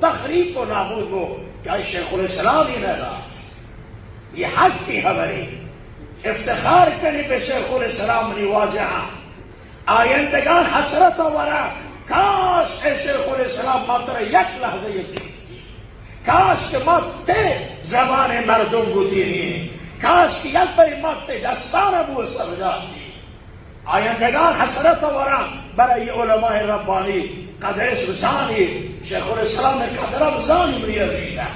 तखरीब को नाबूद हो। क्या शेखुल इस्लाम ही न रहा, ये हक की खबरी इफ्तिखार करी पे शेखुल इस्लाम रिवाजा आयंदगान हसरत वरा काश शेखुल इस्लाम मात्र एक लहजे ये काश के मत जबान मर्दों बुद्धि काश की एक बड़ी मत दस्तान अबू समझाती आयंदगान हसरत वरा बरई उलमा रब्बानी कदर सुसानी शेखुल इस्लाम ने कदर अफजानी मेरी अजीजा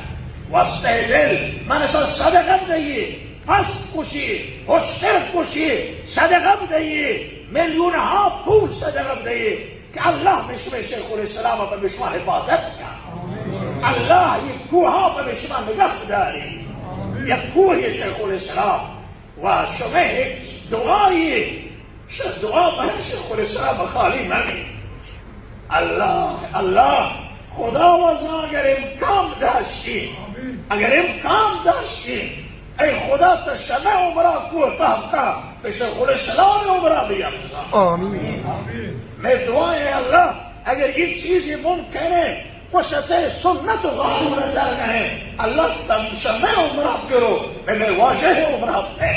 वास्ते दिल मैंने सब सदक़त दिए फस कुशी होशर कुशी सदक़त दिए मिलियन हाँ फूल सदक़त दिए कि अल्लाह मिश्र शेखुल इस्लाम पर मिश्रा हिफाजत का अल्लाह ये कुहा पर मिश्रा निगहदारी ये कुह ये शेखुल इस्लाम व शुमे दुआ ये दुआ पर शेखुल इस्लाम खाली नहीं अल्लाह अल्लाह खुदा वज़ा अगर इम्कान दाशी अगर इम्कान दाशी ऐ खुदा तो शमे उमरा को ताहता शेखुल इस्लाम उमरा भी अफजा आमीन। मैं दुआ है अल्लाह अगर ये चीजें मुमकिन है वसते सुन्नत ग़ाफ़ूर दरगाह है अल्लाह तुम शमे उमरा करो मैं वाजह उमरा है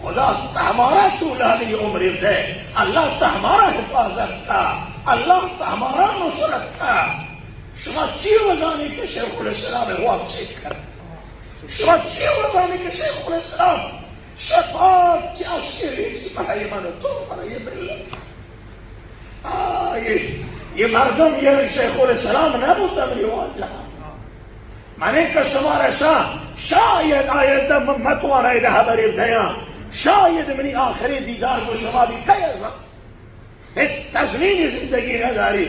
खुदा हमारा तूलानी उम्र दे अल्लाह तो हमारा हिफाजत का अल्लाह तो हमारा नुसरत का शुमा ची वज़ानी के शेखुल इस्लाम हुआ चेक कर शुमा ची वज़ानी के शेखुल इस्लाम शफात चाशरी सिपाही मानो तो पर ये बिल्कुल ये मर्दों ये शेखुल इस्लाम न बुतमरी वाजा माने का शुमार ऐसा शायद आयत मतवाना इधर हमारे दया शायद मेरी आखिरी दीदार को शुमा भी कहेगा एक तज़मीनी जिंदगी नज़ारी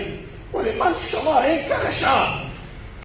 बोले मन शुमार एक करशा